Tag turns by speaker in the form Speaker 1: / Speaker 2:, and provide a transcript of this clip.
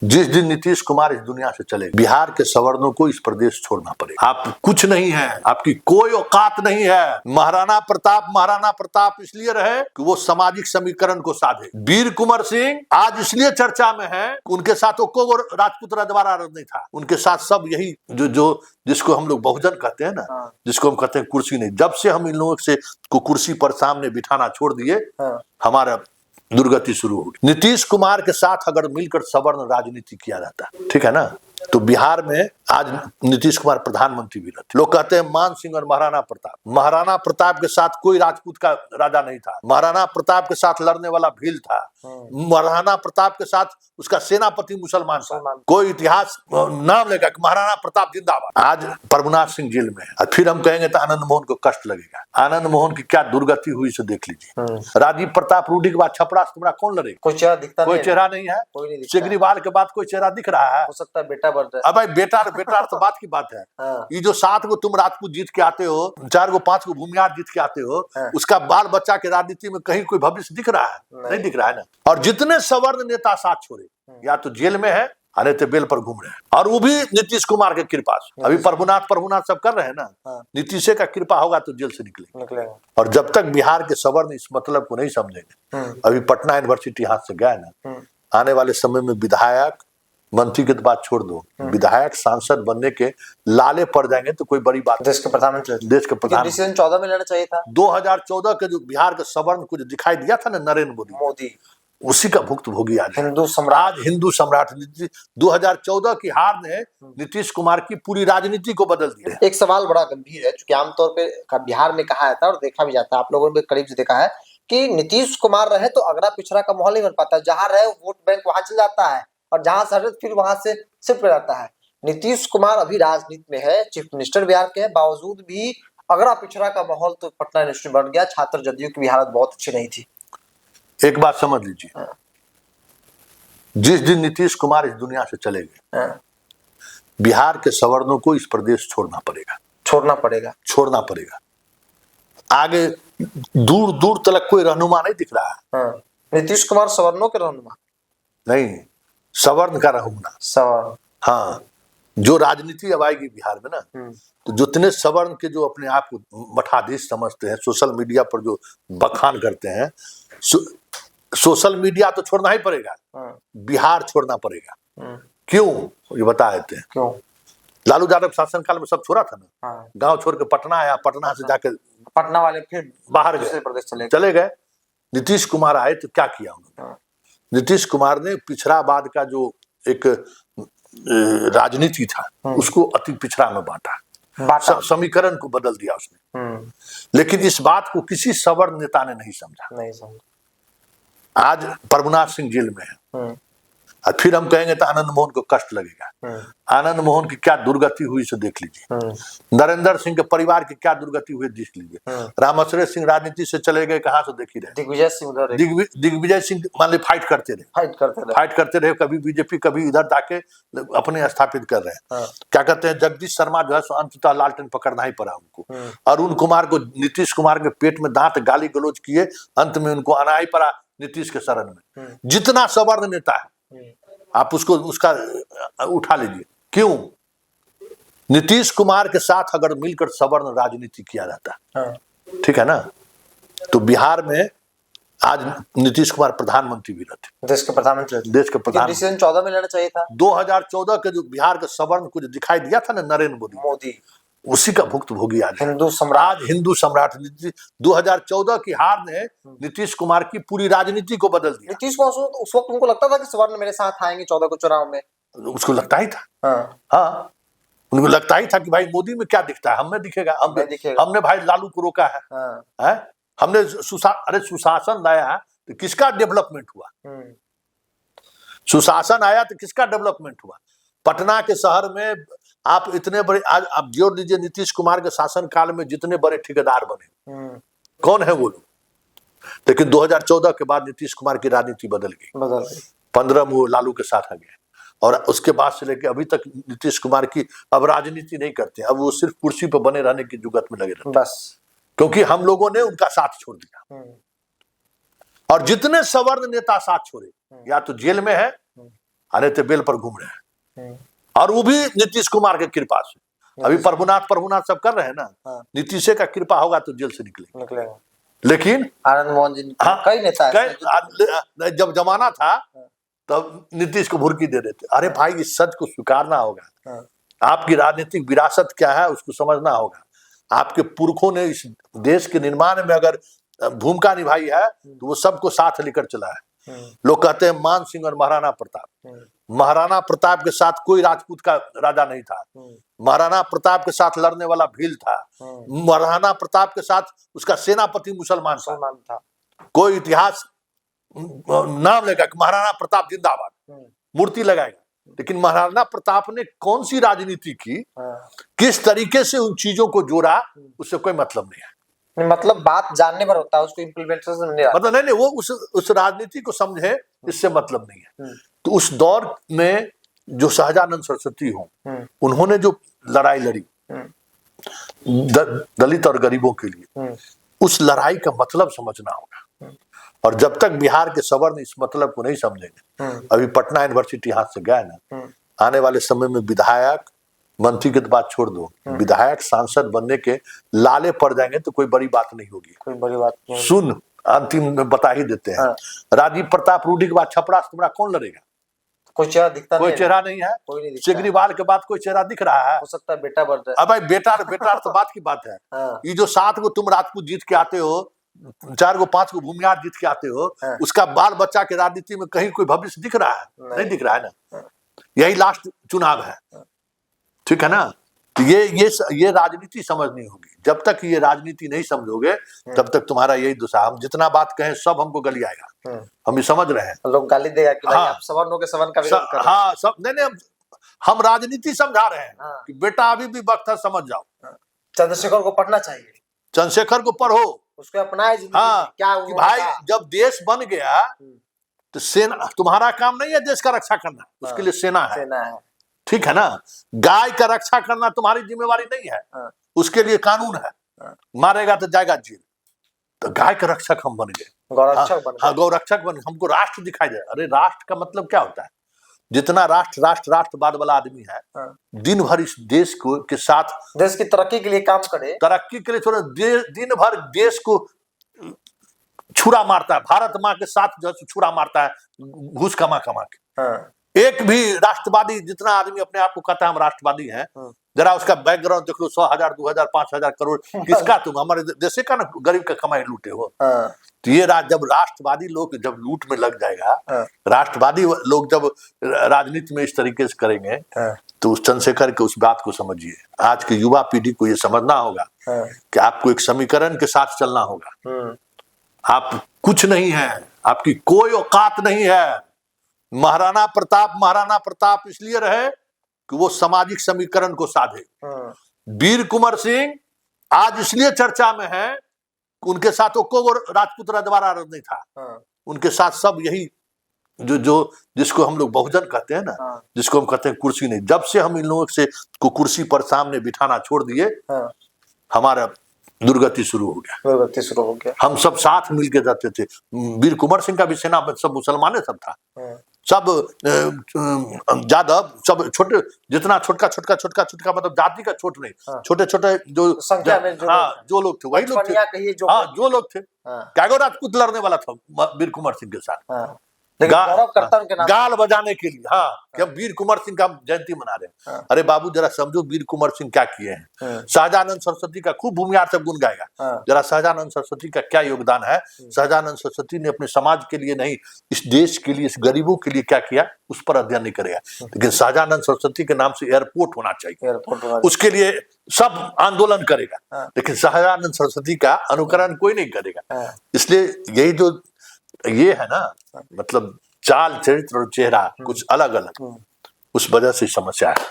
Speaker 1: जिस दिन नीतीश कुमार इस दुनिया से चले, बिहार के सवर्णों को इस प्रदेश छोड़ना पड़ेगा। आप कुछ नहीं है, आपकी कोई औकात नहीं है। महाराणा प्रताप इसलिए रहे कि वो सामाजिक समीकरण को साधे। वीर कुंवर सिंह आज इसलिए चर्चा में है कि उनके साथ वो राजपूत रजवाड़ा नहीं था, उनके साथ सब यही जो जिसको हम लोग बहुजन कहते हैं ना, जिसको हम कहते हैं कुर्सी नहीं। जब से हम इन लोगों से कुर्सी पर सामने बिठाना छोड़ दिए, हमारा दुर्गति शुरू होगी। नीतीश कुमार के साथ अगर मिलकर सवर्ण राजनीति किया जाता, ठीक है ना, तो बिहार में आज नीतीश कुमार प्रधानमंत्री भी रहते। लोग कहते हैं मान सिंह और महाराणा प्रताप के साथ कोई राजपूत का राजा नहीं था। महाराणा प्रताप के साथ लड़ने वाला भील था। महाराणा प्रताप के साथ उसका सेनापति मुसलमान था। कोई इतिहास नाम लेगा कि महाराणा प्रताप जिंदाबाद। आज प्रभुनाथ सिंह जेल में है और फिर हम कहेंगे तो आनंद मोहन को कष्ट लगेगा। आनंद मोहन की क्या दुर्गति हुई से देख लीजिए। राजीव प्रताप रूडी के बाद छपरा से तुम्हारा कौन लड़ेगा?
Speaker 2: कोई चेहरा दिखता
Speaker 1: कोई चेहरा नहीं है। केजरीवाल के बाद कोई चेहरा दिख रहा है?
Speaker 2: हो सकता है बेटा बढ़ रहा है।
Speaker 1: अब भाई बेटा तो बात की बात है। ये जो 7 गो तुम राजपूत जीत के आते हो, 4 गो 5 गो भूमिहार जीत के आते हो, उसका बाल बच्चा के राजनीति में कहीं कोई भविष्य दिख रहा है? नहीं दिख रहा है ना। और जितने सवर्ण नेता साथ छोड़े, या तो जेल में है अरे तो बेल पर घूम रहे हैं, और वो भी नीतीश कुमार के कृपा से। अभी प्रभुनाथ सब कर रहे हैं ना, नीतीश का कृपा होगा तो जेल से निकलेंगे। और जब तक बिहार के सवर्ण इस मतलब को नहीं समझेंगे, अभी पटना यूनिवर्सिटी हाथ से गया ना, आने वाले समय में विधायक मंत्री की तो बात छोड़ दो, विधायक सांसद बनने के लाले पड़ जाएंगे तो कोई बड़ी बात।
Speaker 2: देश के प्रधानमंत्री 2014 में लड़ना चाहिए था।
Speaker 1: 2014 के जो बिहार के सवर्ण को जो दिखाई दिया था ना नरेंद्र मोदी, उसी का भुक्तभोगी आज हिंदू सम्राट 2014 की हार ने नीतीश कुमार की पूरी राजनीति को बदल दिया।
Speaker 2: एक सवाल बड़ा गंभीर है, क्योंकि आमतौर पे बिहार में कहा जाता है और देखा भी जाता है, आप लोगों ने करीब से देखा है कि नीतीश कुमार रहे तो अगड़ा पिछड़ा का माहौल नहीं बन पाता। जहां रहे वोट बैंक वहां चल जाता है, और जहां से हटे फिर वहां से शिफ्ट कर जाता है। नीतीश कुमार अभी राजनीति में है, चीफ मिनिस्टर बिहार के, बावजूद भी अगड़ा पिछड़ा का माहौल तो पटना यूनिवर्सिटी बन गया। छात्र जदयू की भी हालत बहुत अच्छी नहीं थी।
Speaker 1: एक बात समझ लीजिए, जिस दिन नीतीश कुमार इस दुनिया से चले गए, बिहार के सवर्णों को इस प्रदेश छोड़ना पड़ेगा। आगे दूर दूर तक कोई रहनुमा नहीं दिख रहा है।
Speaker 2: नीतीश कुमार सवर्णों के रहनुमा
Speaker 1: नहीं, सवर्ण का रहनुमा। हाँ, जो राजनीति अब आएगी बिहार में ना, तो जितने सवर्ण के जो अपने आप को मठाधीश समझते हैं, सोशल मीडिया पर जो बखान करते हैं, सोशल मीडिया तो छोड़ना ही पड़ेगा, बिहार छोड़ना पड़ेगा। क्यों ये बता देते हैं।
Speaker 2: क्यों?
Speaker 1: लालू यादव शासन काल में सब छोड़ा था ना, गांव छोड़ के पटना आया, पटना से जाकर
Speaker 2: पटना वाले फिर
Speaker 1: बाहर चले गए। नीतीश कुमार आए तो क्या किया उन्होंने? नीतीश कुमार ने पिछड़ावाद का जो एक राजनीति था उसको अति पिछड़ा में बांटा, समीकरण को बदल दिया उसने। लेकिन इस बात को किसी सवर्ण नेता ने नहीं समझा। आज प्रभुनाथ सिंह जेल में है और फिर हम कहेंगे तो आनंद मोहन को कष्ट लगेगा। आनंद मोहन की क्या दुर्गति हुई से देख लीजिए। नरेंद्र सिंह के परिवार की क्या दुर्गति हुई देख लीजिए। रामशरण सिंह राजनीति से चले गए, कहाँ से देख ही रहे। दिग्विजय सिंह मान ली फाइट करते रहे, कभी बीजेपी कभी इधर जाके अपने स्थापित कर रहे हैं। क्या कहते हैं, जगदीश शर्मा जो है अंततः लालटेन पकड़ना ही पड़ा उनको। अरुण कुमार को नीतीश कुमार के पेट में दांत गाली गलौज किए, अंत में उनको आना ही पड़ा नीतीश के शरण में। जितना सवर्ण नेता है आप उसका उठा लीजिए। क्यों? नीतीश कुमार के साथ अगर मिलकर सवर्ण राजनीति किया जाता, ठीक है ना, तो बिहार में आज नीतीश कुमार प्रधानमंत्री भी रहते।
Speaker 2: देश के प्रधानमंत्री 2014 में लड़ना चाहिए था।
Speaker 1: 2014 के जो बिहार के सवर्ण को जो दिखाई दिया था ना नरेंद्र मोदी, उसी का भुक्तभोगी आज हिंदू सम्राट 2014 की हार ने नीतीश कुमार की पूरी राजनीति को बदल दिया।
Speaker 2: नीतीश को उस वक्त उनको लगता था कि सवर्ण मेरे साथ आएंगे 14 को चुनाव में,
Speaker 1: उसको लगता ही था। हाँ, उनको लगता ही था कि भाई मोदी में क्या दिखता है, हमें दिखेगा। हमने भाई लालू को रोका है। हमने सुशासन लाया तो किसका डेवलपमेंट हुआ? सुशासन आया तो किसका डेवलपमेंट हुआ? पटना के शहर में आप इतने बड़े, आज आप जोड़ लीजिए नीतीश कुमार के शासन काल में जितने बड़े ठेकेदार बने, कौन है वो लोग? लेकिन 2014 के बाद नीतीश कुमार की राजनीति बदल गई। 15 में वो लालू के साथ आ गए, और उसके बाद से लेकर अभी तक नीतीश कुमार की अब राजनीति नहीं करते। अब वो सिर्फ कुर्सी पर बने रहने की जुगत में लगे रहते
Speaker 2: बस,
Speaker 1: क्योंकि हम लोगों ने उनका साथ छोड़ दिया। और जितने सवर्ण नेता साथ छोड़े, या तो जेल में है अरे बेल पर घूम रहे हैं, और वो भी नीतीश कुमार के कृपा से। अभी प्रभुनाथ सब कर रहे हैं ना, नीतीश का कृपा होगा तो जेल से निकलेंगे। लेकिन
Speaker 2: आनंद मोहन जी, कई नेता
Speaker 1: जब जमाना था तब नीतीश को भुर्की दे रहे थे। अरे भाई, इस सच को स्वीकारना होगा। आपकी राजनीतिक विरासत क्या है उसको समझना होगा। आपके पुरखों ने इस देश के निर्माण में अगर भूमिका निभाई है तो वो सबको साथ लेकर चला है। लोग कहते हैं मान सिंह और महाराणा प्रताप। महाराणा प्रताप के साथ कोई राजपूत का राजा नहीं था। महाराणा प्रताप के साथ लड़ने वाला भील था। महाराणा प्रताप के साथ उसका सेनापति मुसलमान था। कोई इतिहास नाम लेगा कि महाराणा प्रताप जिंदाबाद, मूर्ति लगाएगा, लेकिन महाराणा प्रताप ने कौन सी राजनीति की, किस तरीके से उन चीजों को जोड़ा, उससे कोई मतलब नहीं है।
Speaker 2: मतलब बात जानने पर होता है, उसको इम्प्लीमेंटेशन नहीं,
Speaker 1: मतलब नहीं, वो उस राजनीति को समझे, इससे मतलब नहीं है। तो उस दौर में जो सहजानंद सरस्वती हो, उन्होंने जो लड़ाई लड़ी दलित और गरीबों के लिए, उस लड़ाई का मतलब समझना होगा। और जब तक बिहार के सवर्ण इस मतलब को नहीं समझेंगे, अभी पटना यूनिवर्सिटी हाथ से गया ना, आने वाले समय में विधायक मंत्री की तो बात छोड़ दो, विधायक सांसद बनने के लाले पड़ जाएंगे तो कोई बड़ी बात नहीं होगी।
Speaker 2: कोई बड़ी बात नहीं।
Speaker 1: सुन, अंतिम में बता ही देते हैं। राजीव प्रताप रूडी के बाद छपरा से तुम्हारा कौन लड़ेगा?
Speaker 2: कोई चेहरा दिखता
Speaker 1: कोई चेहरा नहीं है। केजरीवाल के बाद कोई चेहरा दिख रहा है?
Speaker 2: हो सकता है बेटा बढ़ जाए।
Speaker 1: अब भाई बेटा तो बात की बात है। ये जो 7 को तुम राजपूत जीत के आते हो, 4 को 5 को भूमिहार जीत के आते हो, उसका बाल बच्चा के राजनीति में कहीं कोई भविष्य दिख रहा है? नहीं दिख रहा है ना। यही लास्ट चुनाव है, ठीक है ना। तो ये राजनीति समझनी होगी। जब तक ये राजनीति नहीं समझोगे तब तक तुम्हारा यही दुसा। हम जितना बात कहें सब हमको गली आएगा, हम ये समझ रहे हैं।
Speaker 2: लोग गाली देगा कि भाई आप सवर्णों के सवर्ण का विरोध कर रहे हैं।
Speaker 1: हाँ, सब नहीं, हम राजनीति समझा रहे हैं कि बेटा अभी भी वक्त है, समझ जाओ।
Speaker 2: चंद्रशेखर को पढ़ना चाहिए,
Speaker 1: चंद्रशेखर को पढ़ो,
Speaker 2: उसको अपनाए।
Speaker 1: हाँ, क्या कि भाई जब देश बन गया तो सेना, तुम्हारा काम नहीं है देश का रक्षा करना, उसके लिए सेना है, ठीक है ना। गाय का रक्षा करना तुम्हारी जिम्मेवारी नहीं है, उसके लिए कानून है, मारेगा तो जाएगा जेल। तो गाय का रक्षक हम बन गए, गौरक्षक बन, हमको राष्ट्र दिखाई दे। अरे राष्ट्र का मतलब क्या होता है? जितना राष्ट्रवाद वाला आदमी है, दिन भर इस देश को के साथ,
Speaker 2: देश की तरक्की के लिए काम करे, तरक्की के लिए
Speaker 1: थोड़ा दिन भर देश को छुरा मारता है, भारत माँ के साथ जो छुरा मारता है घूस कमा के। एक भी राष्ट्रवादी, जितना आदमी अपने आप को कहता है हम राष्ट्रवादी हैं, जरा उसका बैकग्राउंड देख लो, 100,000 2,000 5,000 करोड़ किसका, तुम हमारे देश का ना गरीब का कमाई लूटे हो। तो ये जब राष्ट्रवादी लोग जब लूट में लग जाएगा, राष्ट्रवादी लोग जब राजनीति में इस तरीके से करेंगे, तो उस चंद्रशेखर के उस बात को समझिए। आज की युवा पीढ़ी को ये समझना होगा कि आपको एक समीकरण के साथ चलना होगा। आप कुछ नहीं है, आपकी कोई औकात नहीं है। महाराणा प्रताप इसलिए रहे कि वो सामाजिक समीकरण को साधे। वीर कुंवर सिंह आज इसलिए चर्चा में है कि उनके साथ वो राजपूत रजवाड़ा नहीं था, उनके साथ सब यही जो जिसको हम लोग बहुजन कहते हैं ना, जिसको हम कहते हैं कुर्सी नहीं। जब से हम इन लोगों से को कुर्सी पर सामने बिठाना छोड़ दिए, हमारा दुर्गति शुरू हो गया। हम सब साथ मिलके जाते थे। वीर कुंवर सिंह का भी सेना सब मुसलमाने सब था, सब यादव, सब छोटे, जितना छोटका मतलब जाति का छोट नहीं, छोटे जो
Speaker 2: संख्या में
Speaker 1: जो लोग थे वही लोग थे। हाँ, जो लोग थे। कैगो राजपूत लड़ने वाला था वीर कुंवर सिंह के साथ, गाल बजाने के लिए। हाँ, कि हम वीर कुंवर सिंह का जयंती मना रहे हैं। अरे बाबू जरा समझो वीर कुंवर सिंह क्या किए हैं। सहजानंद सरस्वती का खूब भूमिहार सब गुण गाएगा, जरा सहजानंद सरस्वती का क्या योगदान है। सहजानंद सरस्वती ने अपने समाज के लिए नहीं, इस देश के लिए, इस गरीबों के लिए क्या किया, उस पर अध्ययन नहीं करेगा। लेकिन सहजानंद सरस्वती के नाम से एयरपोर्ट होना चाहिए, उसके लिए सब आंदोलन करेगा, लेकिन सहजानंद सरस्वती का अनुकरण कोई नहीं करेगा। इसलिए यही जो ये है ना, मतलब चाल चरित्र और चेहरा कुछ अलग अलग, उस वजह से समस्या है।